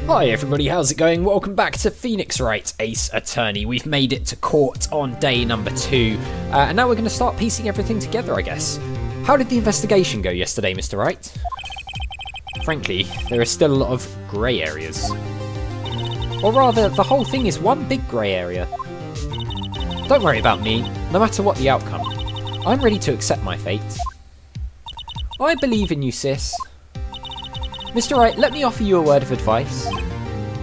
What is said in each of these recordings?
Hi everybody, how's it going? Welcome back to Phoenix Wright, Ace Attorney. We've made it to court on day number 2, and now we're going to start piecing everything together, I guess. How did the investigation go yesterday, Mr. Wright? Frankly, there are still a lot of grey areas. Or rather, the whole thing is one big grey area. Don't worry about me, no matter what the outcome. I'm ready to accept my fate. I believe in you, sis. Mr. Wright, let me offer you a word of advice.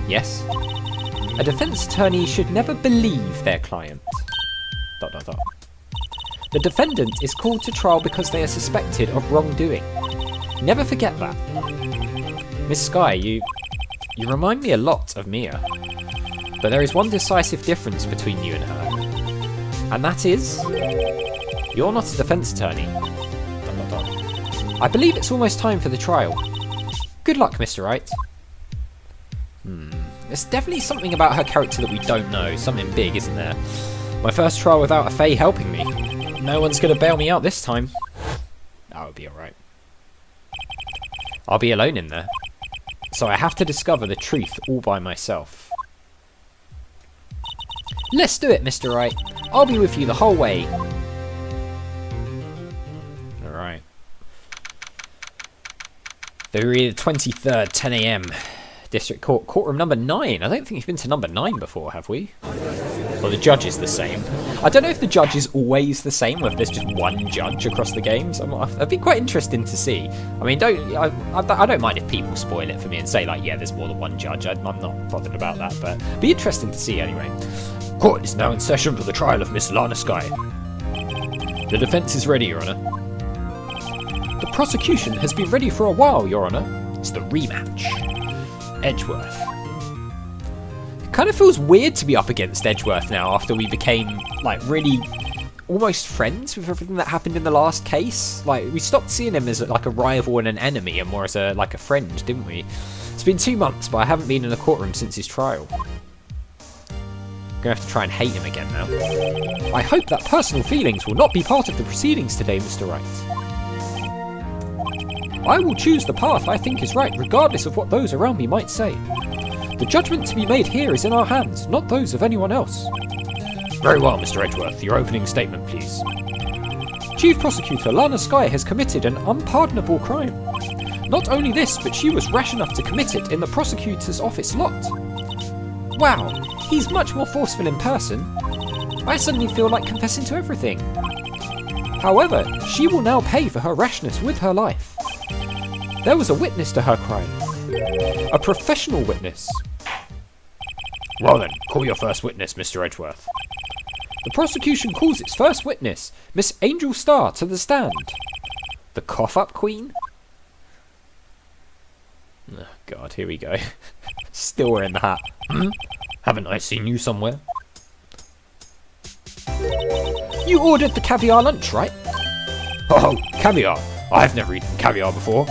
Yes? A defence attorney should never believe their client. ... The defendant is called to trial because they are suspected of wrongdoing. Never forget that. Miss Skye, you remind me a lot of Mia. But there is one decisive difference between you and her. And that is... you're not a defence attorney. ... I believe it's almost time for the trial. Good luck, Mr. Wright. There's definitely something about her character that we don't know. Something big, isn't there? My first trial without a Fae helping me. No one's going to bail me out this time. That would be alright. I'll be alone in there. So I have to discover the truth all by myself. Let's do it, Mr. Wright. I'll be with you the whole way. Alright. February the 23rd, 10 AM. District Court, courtroom number 9. I don't think we've been to number 9 before, have we? Well, the judge is the same. I don't know if the judge is always the same, or if there's just one judge across the games. It'd be quite interesting to see. I mean, I don't mind if people spoil it for me and say, like, yeah, there's more than one judge. I'm not bothered about that, but it'd be interesting to see anyway. Court is now in session for the trial of Miss Lana Skye. The defence is ready, Your Honour. The prosecution has been ready for a while, Your Honour. It's the rematch. Edgeworth. It kind of feels weird to be up against Edgeworth now after we became, like, really almost friends with everything that happened in the last case. Like, we stopped seeing him as, like, a rival and an enemy and more as, a friend, didn't we? It's been 2 months, but I haven't been in a courtroom since his trial. Gonna have to try and hate him again now. I hope that personal feelings will not be part of the proceedings today, Mr. Wright. I will choose the path I think is right, regardless of what those around me might say. The judgment to be made here is in our hands, not those of anyone else. Very well, Mr. Edgeworth. Your opening statement, please. Chief Prosecutor Lana Skye has committed an unpardonable crime. Not only this, but she was rash enough to commit it in the prosecutor's office lot. Wow, he's much more forceful in person. I suddenly feel like confessing to everything. However, she will now pay for her rashness with her life. There was a witness to her crime. A professional witness. Well then, call your first witness, Mr. Edgeworth. The prosecution calls its first witness, Miss Angel Starr, to the stand. The cough-up queen? Oh god, here we go. Still wearing the hat. Haven't I seen you somewhere? You ordered the caviar lunch, right? Oh, caviar. I've never eaten caviar before.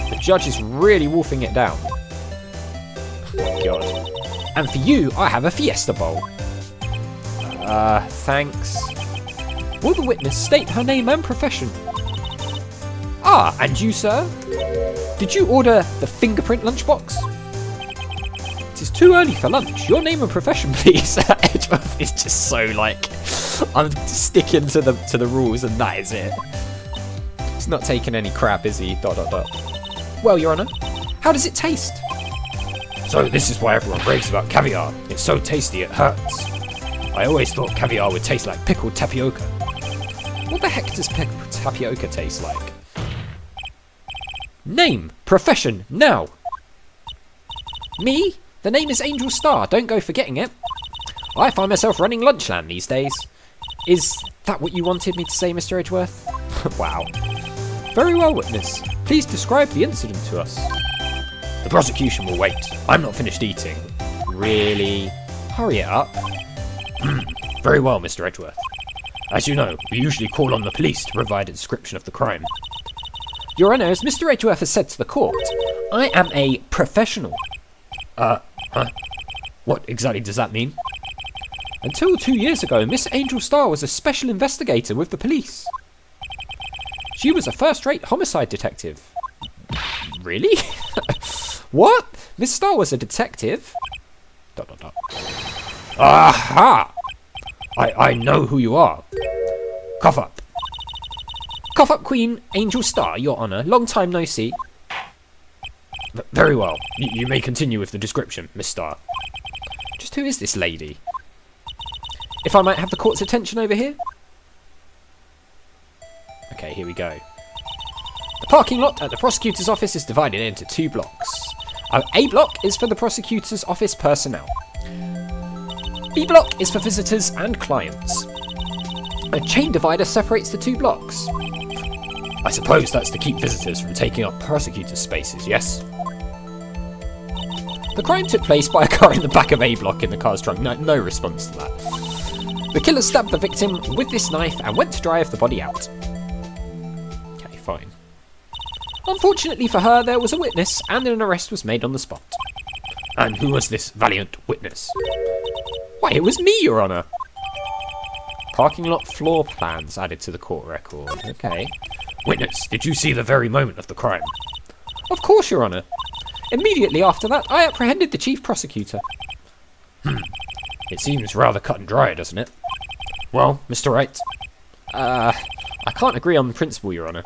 The judge is really wolfing it down. Oh, God. And for you, I have a Fiesta Bowl. Thanks. Will the witness state her name and profession? Ah, and you, sir? Did you order the fingerprint lunchbox? It is too early for lunch. Your name and profession, please. Edgeworth is just so like, I'm sticking to the rules, and that is it. He's not taking any crap, is he? ... Well, Your Honour, how does it taste? So this is why everyone raves about caviar. It's so tasty it hurts. I always thought caviar would taste like pickled tapioca. What the heck does pickled tapioca taste like? Name, profession, now. Me? The name is Angel Starr, don't go forgetting it. I find myself running Lunchland these days. Is that what you wanted me to say, Mr. Edgeworth? Wow. Very well, witness. Please describe the incident to us. The prosecution will wait. I'm not finished eating. Really? Hurry it up. Very well, Mr. Edgeworth. As you know, we usually call on the police to provide a description of the crime. Your Honour, as Mr. Edgeworth has said to the court, I am a professional. What exactly does that mean? Until 2 years ago, Miss Angel Starr was a special investigator with the police. She was a first-rate homicide detective. Really? What? Miss Star was a detective. ... Aha! I know who you are. Cough up. Cough up, Queen Angel Star, Your Honour. Long time no see. Very well. You may continue with the description, Miss Star. Just who is this lady? If I might have the court's attention over here? Okay, here we go. The parking lot at the prosecutor's office is divided into 2 blocks. A block is for the prosecutor's office personnel. B block is for visitors and clients. A chain divider separates the 2 blocks. I suppose that's to keep visitors from taking up prosecutor's spaces, yes? The crime took place by a car in the back of A block in the car's trunk. No response to that. The killer stabbed the victim with this knife and went to drive the body out. Okay, fine. Unfortunately for her, there was a witness and an arrest was made on the spot. And who was this valiant witness? Why, it was me, Your Honour. Parking lot floor plans added to the court record. Okay. Witness, did you see the very moment of the crime? Of course, Your Honour. Immediately after that, I apprehended the chief prosecutor. It seems rather cut and dry, doesn't it? Well, Mr. Wright. I can't agree on the principle, Your Honour.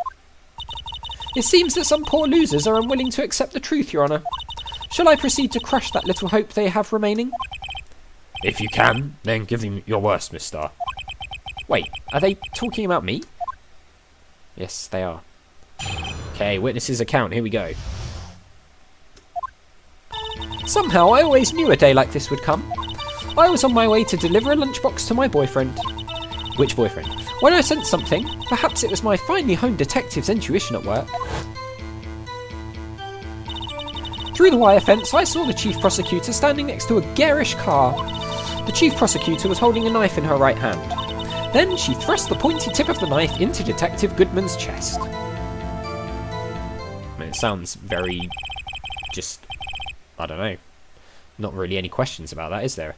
It seems that some poor losers are unwilling to accept the truth, Your Honour. Shall I proceed to crush that little hope they have remaining? If you can, then give them your worst, Miss Star. Wait, are they talking about me? Yes, they are. Okay, witness's account, here we go. Somehow, I always knew a day like this would come. I was on my way to deliver a lunchbox to my boyfriend. Which boyfriend? When I sensed something, perhaps it was my finely honed detective's intuition at work. Through the wire fence, I saw the chief prosecutor standing next to a garish car. The chief prosecutor was holding a knife in her right hand. Then she thrust the pointy tip of the knife into Detective Goodman's chest. I mean, it sounds very... just... I don't know. Not really any questions about that, is there?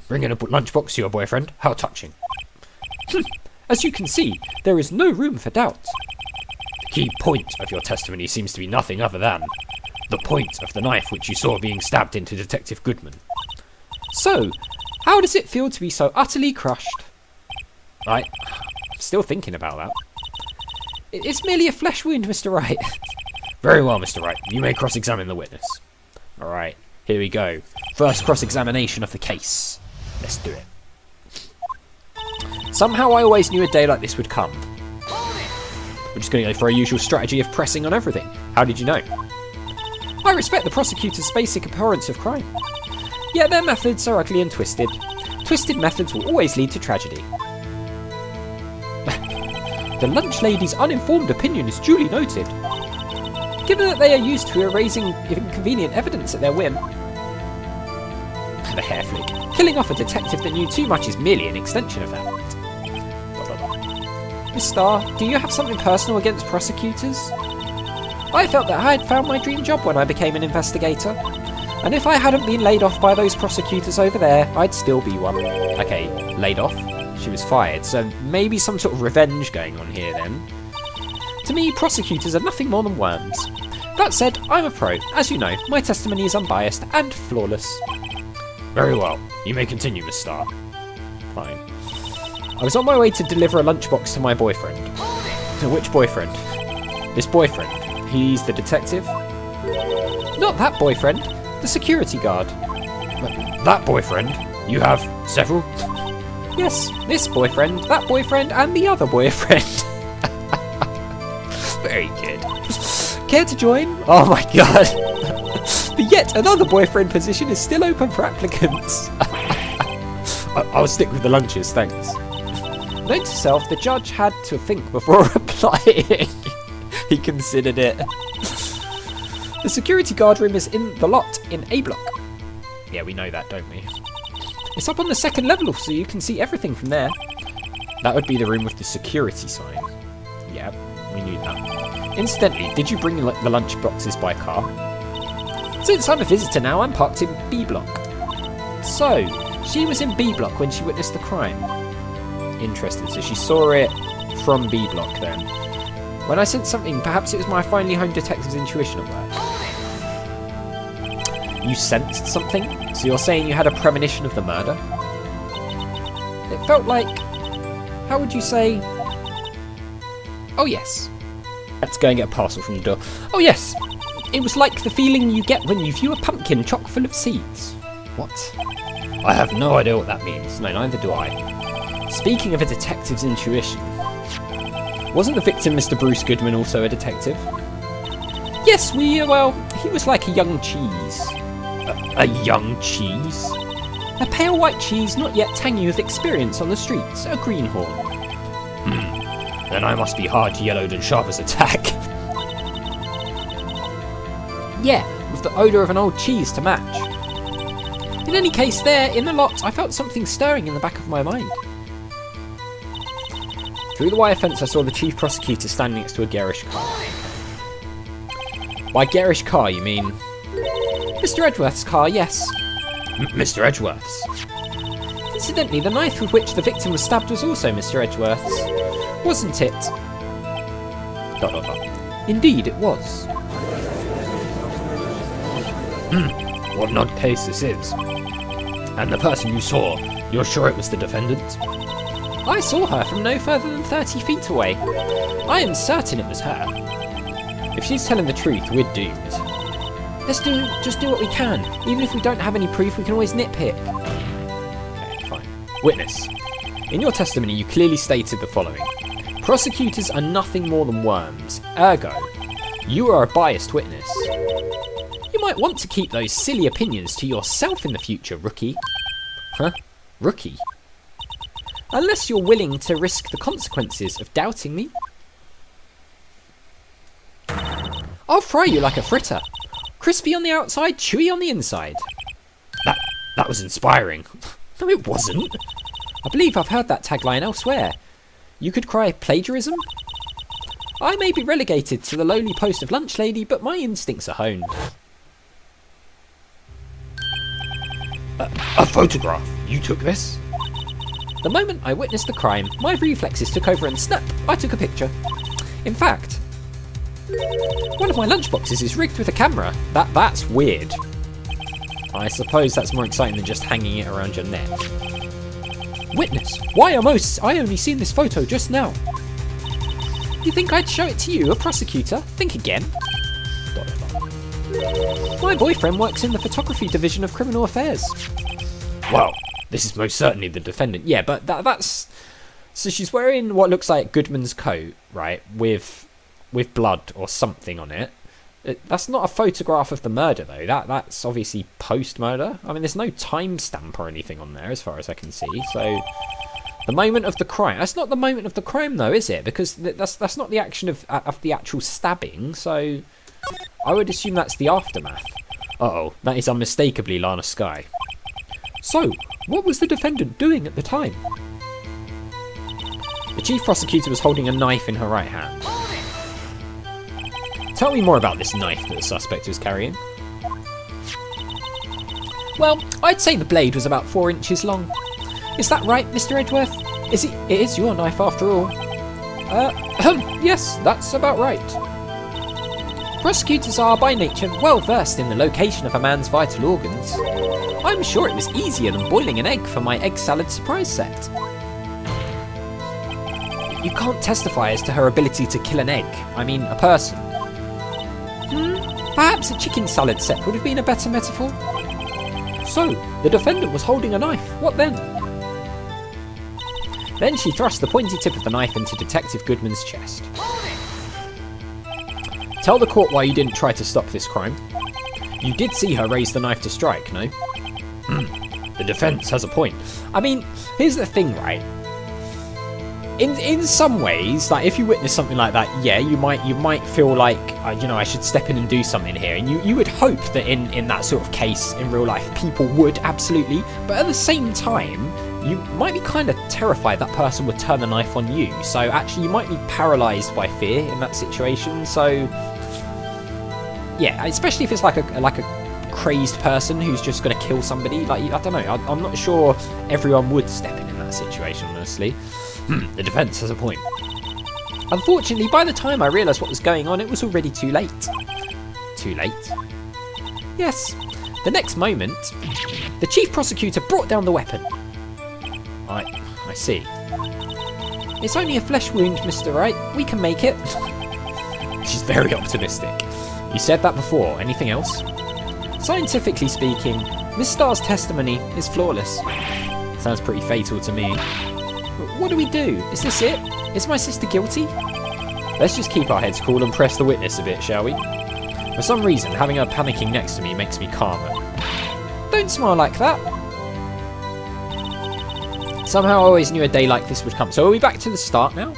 Bringing a lunchbox to your boyfriend? How touching. As you can see, there is no room for doubt. The key point of your testimony seems to be nothing other than the point of the knife which you saw being stabbed into Detective Goodman. So, how does it feel to be so utterly crushed? I'm still thinking about that. It's merely a flesh wound, Mr. Wright. Very well, Mr. Wright. You may cross-examine the witness. Alright, here we go. First cross-examination of the case. Let's do it. Somehow I always knew a day like this would come. We're just going to go for our usual strategy of pressing on everything. How did you know? I respect the prosecutor's basic abhorrence of crime. Yet their methods are ugly and twisted. Twisted methods will always lead to tragedy. The lunch lady's uninformed opinion is duly noted. Given that they are used to erasing inconvenient evidence at their whim. The hair flick. Killing off a detective that knew too much is merely an extension of that. Miss Star, do you have something personal against prosecutors? I felt that I had found my dream job when I became an investigator. And if I hadn't been laid off by those prosecutors over there, I'd still be one. Okay, laid off? She was fired, so maybe some sort of revenge going on here then. To me, prosecutors are nothing more than worms. That said, I'm a pro. As you know, my testimony is unbiased and flawless. Very well. You may continue, Miss Star. Fine. I was on my way to deliver a lunchbox to my boyfriend. Which boyfriend? This boyfriend. He's the detective? Not that boyfriend. The security guard. That boyfriend? You have several? Yes, this boyfriend, that boyfriend, and the other boyfriend. Very good. Care to join? Oh my god. The yet another boyfriend position is still open for applicants. I'll stick with the lunches, thanks. Note to self, the judge had to think before replying. He considered it. The security guard room is in the lot in A block. Yeah, we know that, don't we? It's up on the second level, so you can see everything from there. That would be the room with the security sign. Yeah, we knew that. Incidentally, did you bring the lunch boxes by car? Since I'm a visitor now, I'm parked in B block. So, she was in B block when she witnessed the crime. Interesting, so she saw it from B block then. When I sensed something, perhaps it was my finely honed detective's intuition at work. You sensed something? So you're saying you had a premonition of the murder? It felt like... How would you say... Oh yes. Let's go and get a parcel from the door. Oh yes! It was like the feeling you get when you view a pumpkin chock full of seeds. What? I have no idea what that means. No, neither do I. Speaking of a detective's intuition, wasn't the victim Mr. Bruce Goodman also a detective? Yes, he was like a young cheese. A young cheese? A pale white cheese not yet tangy with experience on the streets, a greenhorn. Then I must be hard yellowed and sharp as a tack. Yeah, with the odour of an old cheese to match. In any case, there, in the lot, I felt something stirring in the back of my mind. Through the wire fence I saw the chief prosecutor standing next to a garish car. By garish car you mean... Mr. Edgeworth's car, yes. Mr. Edgeworth's? Incidentally, the knife with which the victim was stabbed was also Mr. Edgeworth's. Wasn't it? ... Indeed, it was. What an odd case this is. And the person you saw, you're sure it was the defendant? I saw her from no further than 30 feet away. I am certain it was her. If she's telling the truth, we're doomed. Let's just do what we can. Even if we don't have any proof, we can always nitpick. Okay, fine. Witness. In your testimony, you clearly stated the following. Prosecutors are nothing more than worms. Ergo, you are a biased witness. You might want to keep those silly opinions to yourself in the future, rookie. Huh? Rookie? Unless you're willing to risk the consequences of doubting me. I'll fry you like a fritter. Crispy on the outside, chewy on the inside. That was inspiring. No, it wasn't. I believe I've heard that tagline elsewhere. You could cry plagiarism? I may be relegated to the lowly post of lunch lady, but my instincts are honed. A photograph? You took this? The moment I witnessed the crime, my reflexes took over and snap, I took a picture. In fact, one of my lunchboxes is rigged with a camera. That's weird. I suppose that's more exciting than just hanging it around your neck. Witness, why I only seen this photo just now. You think I'd show it to you, a prosecutor? Think again. My boyfriend works in the photography division of criminal affairs. Well, this is most certainly the defendant. Yeah, but that's... So she's wearing what looks like Goodman's coat, right, with blood or something on it. That's not a photograph of the murder, though. That's obviously post-murder. I mean, there's no timestamp or anything on there, as far as I can see. So, the moment of the crime. That's not the moment of the crime, though, is it? Because that's not the action of the actual stabbing. So, I would assume that's the aftermath. Uh-oh, that is unmistakably Lana Skye. So, what was the defendant doing at the time? The chief prosecutor was holding a knife in her right hand. Tell me more about this knife that the suspect was carrying. Well, I'd say the blade was about 4 inches long. Is that right, Mr. Edgeworth? It is your knife after all. Yes, that's about right. Prosecutors are, by nature, well versed in the location of a man's vital organs. I'm sure it was easier than boiling an egg for my egg salad surprise set. You can't testify as to her ability to kill an egg. I mean, a person. Perhaps a chicken salad set would have been a better metaphor. So, the defendant was holding a knife. What then? Then she thrust the pointy tip of the knife into Detective Goodman's chest. Tell the court why you didn't try to stop this crime. You did see her raise the knife to strike, no? The defence has a point. I mean, here's the thing, right? In some ways, like if you witness something like that, yeah, you might feel like I should step in and do something here, and you would hope that in that sort of case in real life people would absolutely, but at the same time you might be kind of terrified that person would turn the knife on you. So actually, you might be paralysed by fear in that situation. So yeah, especially if it's like a crazed person who's just going to kill somebody. Like I don't know, I'm not sure everyone would step in that situation, honestly. The defence has a point. Unfortunately, by the time I realised what was going on, it was already too late. Too late? Yes. The next moment, the chief prosecutor brought down the weapon. I see. It's only a flesh wound, Mr. Wright. We can make it. She's very optimistic. You said that before. Anything else? Scientifically speaking, Miss Starr's testimony is flawless. Sounds pretty fatal to me. What do we do? Is this it? Is my sister guilty? Let's just keep our heads cool and press the witness a bit, shall we? For some reason, having her panicking next to me makes me calmer. Don't smile like that. Somehow I always knew a day like this would come. So are we back to the start now?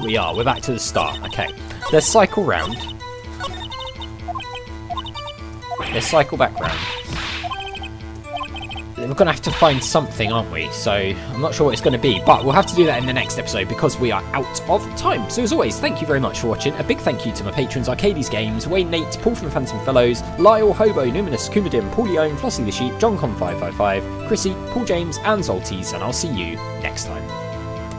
We are. We're back to the start. Okay. Let's cycle round. Let's cycle back round. We're going to have to find something, aren't we? So I'm not sure what it's going to be, but we'll have to do that in the next episode because we are out of time. So as always, thank you very much for watching. A big thank you to my patrons, Arcades Games, Wayne Nate, Paul from Phantom Fellows, Lyle, Hobo, Numinous, Kumadim, Paulione, Flossie the Sheep, Johncom555, Chrissy, Paul James, and Zoltes, and I'll see you next time.